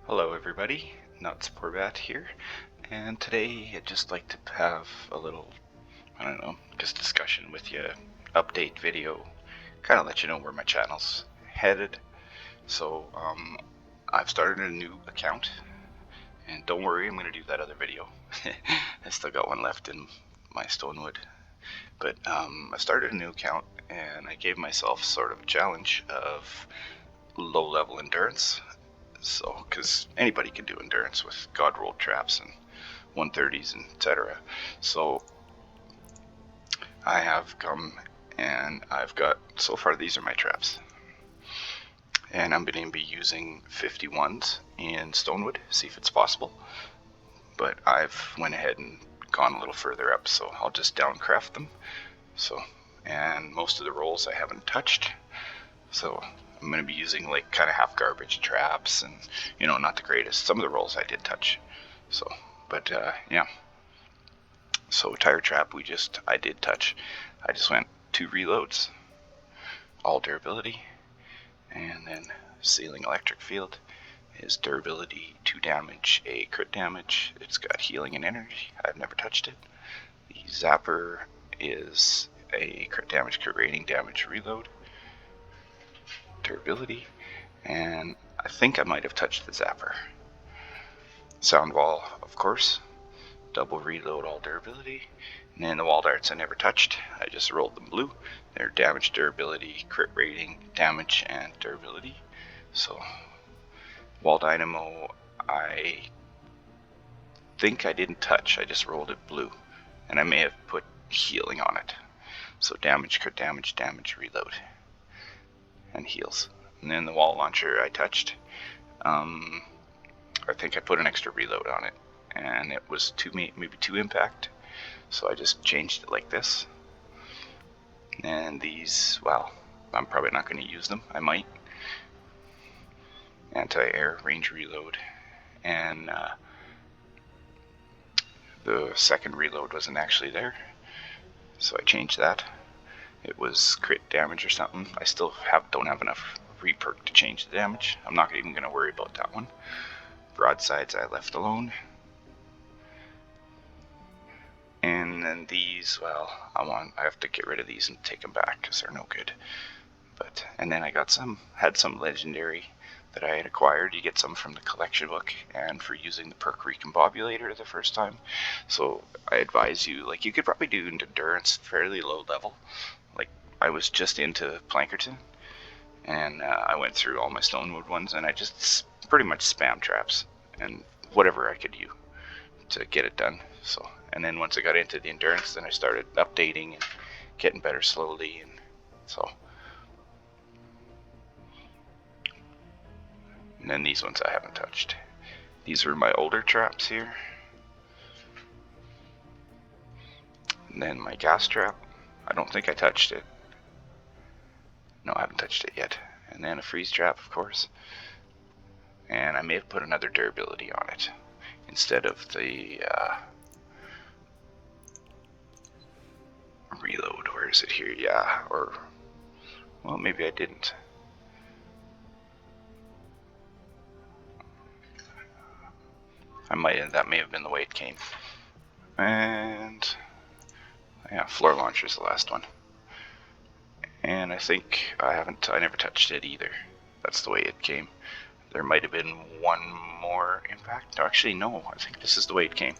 Hello everybody, NutsPoorBat here, and today I'd just like to have a little, just discussion with you, update video, kind of let you know where my channel's headed. So, I've started a new account, and don't worry, I'm going to do that other video. I still got one left in my Stonewood, but I started a new account, and I gave myself sort of a challenge of low-level endurance. So, because anybody can do endurance with God rolled traps and 130s and etc. So, I have come and I've got, so far these are my traps. And I'm going to be using 51s in Stonewood, see if it's possible. But I've went ahead and gone a little further up, so I'll just downcraft them. So, and most of the rolls I haven't touched. So, I'm going to be using like kind of half garbage traps and, not the greatest. Some of the rolls I did touch. So, but yeah. So tire trap I did touch. I just went 2 reloads, all durability, and then sealing electric field is durability, 2 damage, a crit damage. It's got healing and energy. I've never touched it. The zapper is a crit damage, crit rating, damage, reload, durability, and I think I might have touched the zapper. Sound wall, of course, double reload, all durability, and then the wall darts I never touched. I just rolled them blue. They're damage, durability, crit rating, damage, and durability. So, wall dynamo, I think I didn't touch. I just rolled it blue, and I may have put healing on it. So damage, crit damage, damage, reload, and heals. And then the wall launcher I touched. I think I put an extra reload on it, and it was maybe 2 impact. So I just changed it like this. And these, well, I'm probably not going to use them. I might. Anti-air, range reload, and the second reload wasn't actually there, so I changed that. It was crit damage or something. I still don't have enough reperk to change the damage. I'm not even going to worry about that one. Broadsides I left alone. And then these, well, I have to get rid of these and take them back because they're no good. And then I had some legendary that I had acquired. You get some from the collection book and for using the perk Recombobulator the first time. So I advise you, like, you could probably do endurance fairly low level. Like, I was just into Plankerton, and I went through all my Stonewood ones, and I just pretty much spam traps and whatever I could do to get it done. So, and then once I got into the endurance, then I started updating and getting better slowly, and so. And then these ones I haven't touched. These are my older traps here. And then my gas trap. I don't think I touched it. No, I haven't touched it yet. And then a freeze trap, of course. And I may have put another durability on it instead of the reload. Where is it here? Yeah, or, well, maybe I didn't. That may have been the way it came. And yeah, floor launcher is the last one. And I think I never touched it either. That's the way it came. There might have been one more impact. No, actually, no. I think this is the way it came.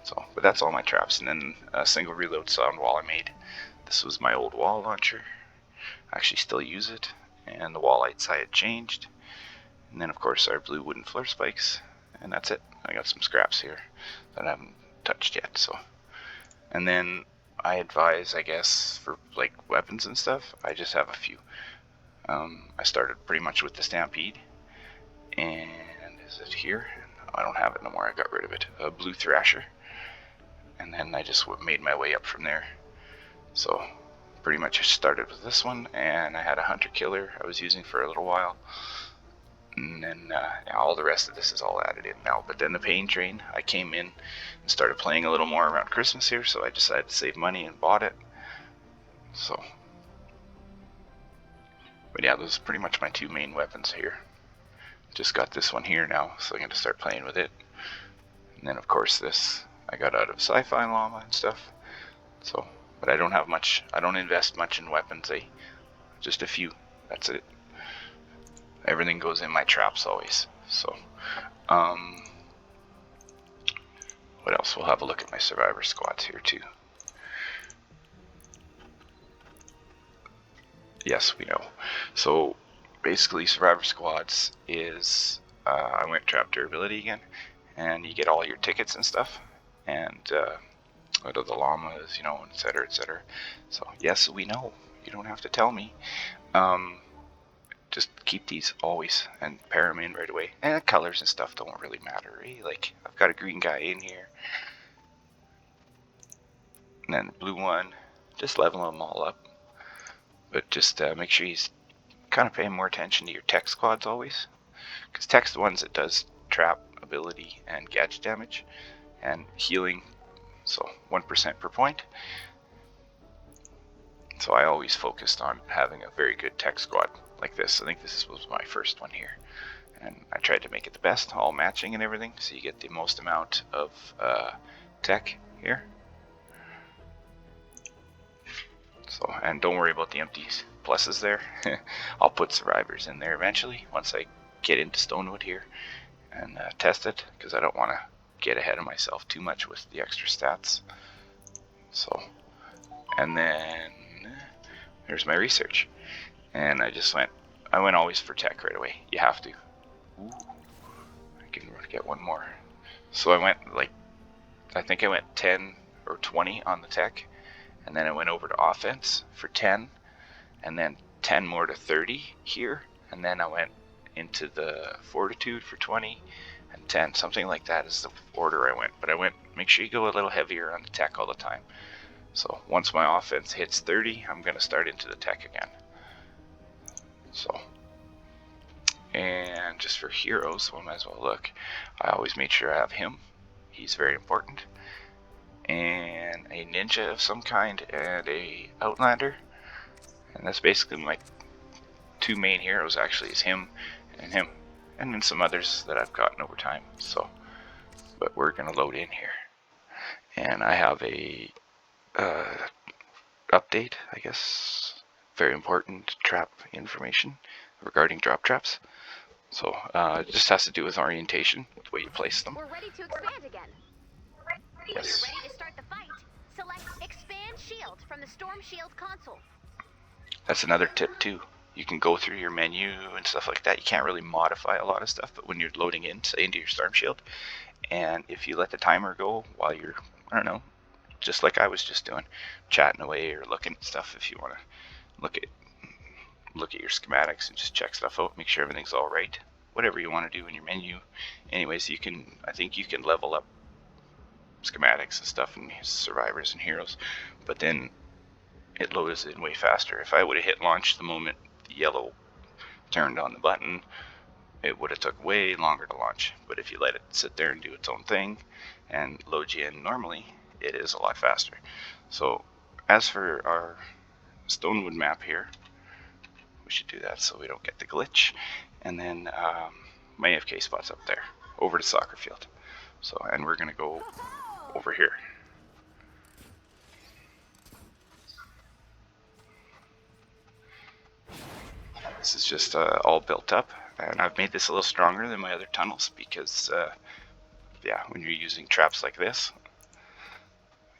So, but that's all my traps. And then a single reload sound wall I made. This was my old wall launcher. I actually still use it. And the wall lights I had changed. And then, of course, our blue wooden floor spikes. And that's it. I got some scraps here that I haven't touched yet. So, and then I advise, I guess, for like weapons and stuff, I just have a few. I started pretty much with the Stampede, and is it here? I don't have it no more. I got rid of it. A blue Thrasher, and then I just made my way up from there. So pretty much I started with this one, and I had a Hunter Killer I was using for a little while. And then all the rest of this is all added in now. But then the Pain Train, I came in and started playing a little more around Christmas here, so I decided to save money and bought it. So, but yeah, those are pretty much my 2 main weapons here. just got this one here now, so I'm going to start playing with it. And then of course this I got out of Sci-Fi Llama and stuff. So, but I don't have much, I don't invest much in weapons, just a few, that's it. Everything goes in my traps always. So, what else? We'll have a look at my survivor squads here too. Yes, we know. So basically survivor squads is, I went trap durability again, and you get all your tickets and stuff, and out of the llamas, you know, etc, etc. So yes, we know, you don't have to tell me. Just keep these always and pair them in right away. And the colors and stuff don't really matter, eh? Like, I've got a green guy in here, and then the blue one, just level them all up. But just make sure you kind of pay more attention to your tech squads always, because tech's the ones that does trap, ability, and gadget damage, and healing, so 1% per point. So I always focused on having a very good tech squad like this. I think this was my first one here, and I tried to make it the best, all matching and everything, so you get the most amount of tech here. So, and don't worry about the empty pluses there. I'll put survivors in there eventually once I get into Stonewood here and test it, because I don't want to get ahead of myself too much with the extra stats. So, and then there's my research, and I went always for tech right away. You have to. Ooh, I can get one more. So I went I think I went 10 or 20 on the tech, and then I went over to offense for 10, and then 10 more to 30 here, and then I went into the fortitude for 20 and 10, something like that is the order I went. But I went, make sure you go a little heavier on the tech all the time. So once my offense hits 30, I'm going to start into the tech again. So, and just for heroes, so I might as well look. I always made sure I have him. He's very important. And a ninja of some kind and a outlander. And that's basically my two main heroes actually, is him, and then some others that I've gotten over time. So, but we're going to load in here. And I have a update, I guess, very important trap information regarding drop traps. So it just has to do with orientation, with the way you place them. We're ready to expand again. Yes. When you're ready to start the fight, select Expand Shield from the Storm Shield console. That's another tip too. You can go through your menu and stuff like that. You can't really modify a lot of stuff, but when you're loading in, say, into your Storm Shield, and if you let the timer go while you're, I don't know, just like I was just doing, chatting away or looking at stuff, if you want to look at your schematics and just check stuff out, make sure everything's all right, whatever you want to do in your menu. Anyways, you can, I think you can level up schematics and stuff and survivors and heroes, but then it loads in way faster. If I would have hit launch the moment the yellow turned on the button, it would have took way longer to launch. But if you let it sit there and do its own thing and load you in normally, it is a lot faster. So as for our Stonewood map here, we should do that so we don't get the glitch. And then my AFK spot's up there, over to soccer field. So, and we're gonna go over here. This is just all built up, and I've made this a little stronger than my other tunnels because, yeah, when you're using traps like this,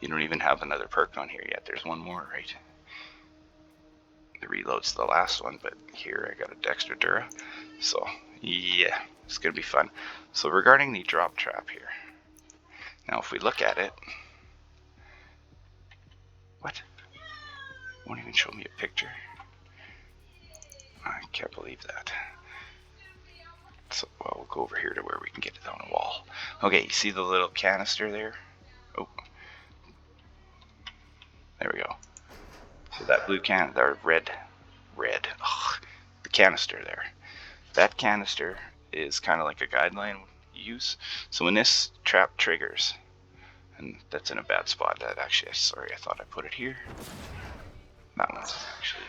you don't even have another perk on here yet. There's one more, right? The reload's the last one, but here I got a Dexter Dura. So, yeah, it's going to be fun. So regarding the drop trap here, now if we look at it, what? Won't even show me a picture. I can't believe that. So, well, we'll go over here to where we can get it on the wall. Okay, you see the little canister there? Oh, there we go. So that blue can, or red, the canister there. That canister is kind of like a guideline you use. So when this trap triggers, and that's in a bad spot. That actually, sorry, I thought I put it here. That one's actually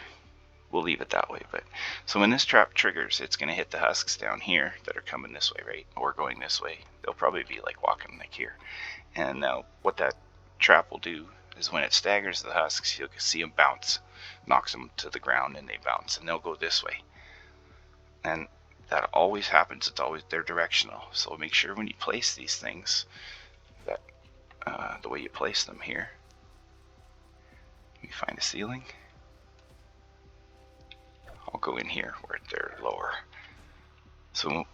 we'll leave it that way. But so when this trap triggers, it's going to hit the husks down here that are coming this way, right, or going this way. They'll probably be like walking like here. And now what that trap will do is when it staggers the husks, you'll see them bounce, knocks them to the ground, and they bounce, and they'll go this way. And that always happens. It's always, they're directional. So make sure when you place these things that the way you place them here. Let me find a ceiling. I'll go in here where they're lower. So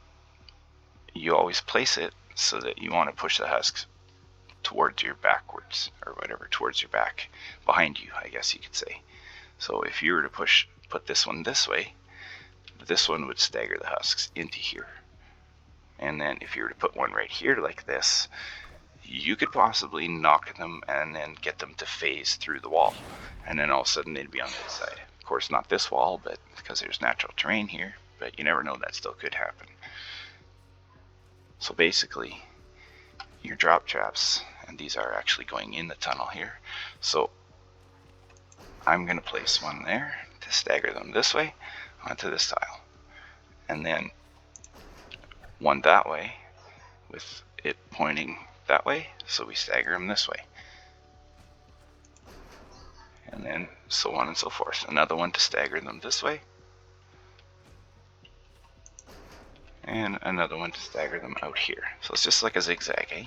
you always place it so that you want to push the husks towards your backwards, or whatever, towards your back, behind you, I guess you could say. So if you were to put this one this way, this one would stagger the husks into here. And then if you were to put one right here like this, you could possibly knock them and then get them to phase through the wall. And then all of a sudden they'd be on this side. Of course, not this wall, but because there's natural terrain here, but you never know, that still could happen. So basically, your drop traps, and these are actually going in the tunnel here. So I'm going to place one there to stagger them this way onto this tile. And then one that way with it pointing that way, so we stagger them this way. And then so on and so forth. Another one to stagger them this way. And another one to stagger them out here. So it's just like a zigzag, eh?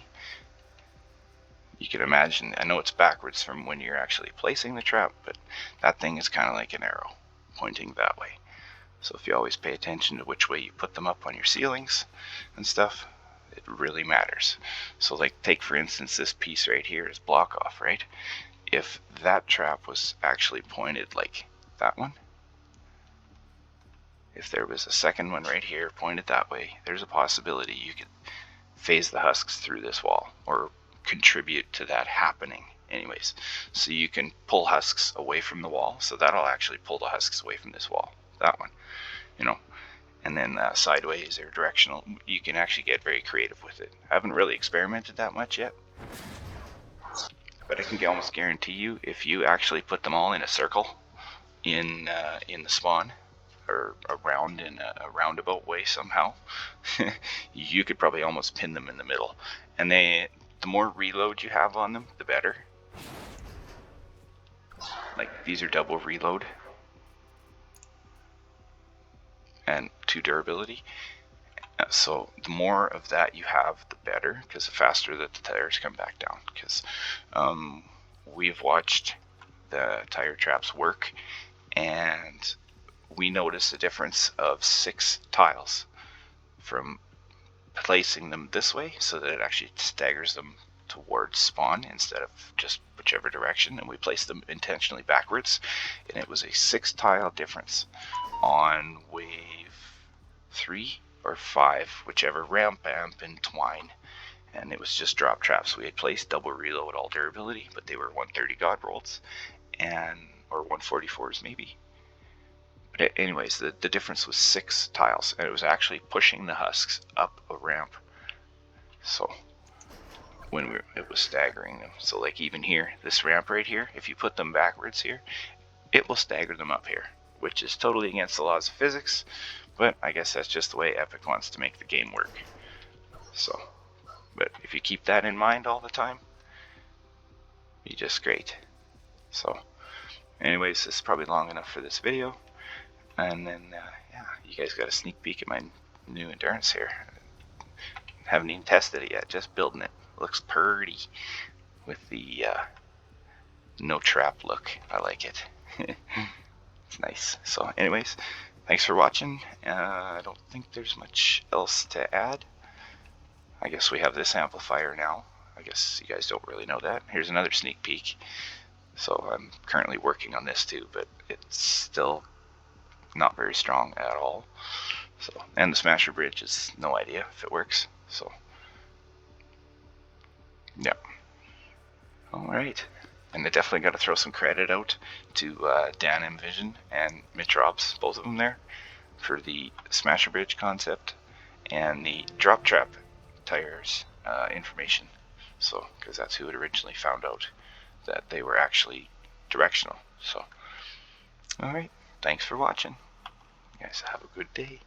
You can imagine, I know it's backwards from when you're actually placing the trap, but that thing is kind of like an arrow pointing that way. So if you always pay attention to which way you put them up on your ceilings and stuff, it really matters. So like, take for instance this piece right here is block off, right? If that trap was actually pointed like that one, if there was a second one right here pointed that way, there's a possibility you could phase the husks through this wall, or contribute to that happening anyways. So you can pull husks away from the wall, so that'll actually pull the husks away from this wall, that one, you know. And then sideways or directional, you can actually get very creative with it. I haven't really experimented that much yet, but I can almost guarantee you, if you actually put them all in a circle in the spawn, or around in a roundabout way somehow, you could probably almost pin them in the middle. And the more reload you have on them, the better. Like, these are double reload and 2 durability. So the more of that you have, the better, because the faster that the tires come back down. Because we've watched the tire traps work, and we noticed a difference of 6 tiles from placing them this way, so that it actually staggers them towards spawn instead of just whichever direction, and we placed them intentionally backwards, and it was a 6 tile difference on wave 3 or 5, whichever ramp, amp, and twine. And it was just drop traps. We had placed double reload all durability, but they were 130 god rolls, and or 144s maybe. But anyways, the difference was 6 tiles, and it was actually pushing the husks up a ramp. So when it was staggering them. So like even here, this ramp right here, if you put them backwards here, it will stagger them up here, which is totally against the laws of physics, but I guess that's just the way Epic wants to make the game work. So, but if you keep that in mind all the time, be just great. So anyways, this is probably long enough for this video. And then, yeah, you guys got a sneak peek at my new endurance here. Haven't even tested it yet, just building it. Looks pretty with the no trap look. I like it. It's nice. So anyways, thanks for watching. I don't think there's much else to add. I guess we have this amplifier now. I guess you guys don't really know that. Here's another sneak peek. So I'm currently working on this too, but it's still not very strong at all. So, and the Smasher Bridge is no idea if it works. So, yeah. Alright. And I definitely got to throw some credit out to Dan Envision and Mitch Robs, both of them there, for the Smasher Bridge concept and the drop trap tires information. So, because that's who had originally found out that they were actually directional. So, alright. thanks for watching. You guys have a good day.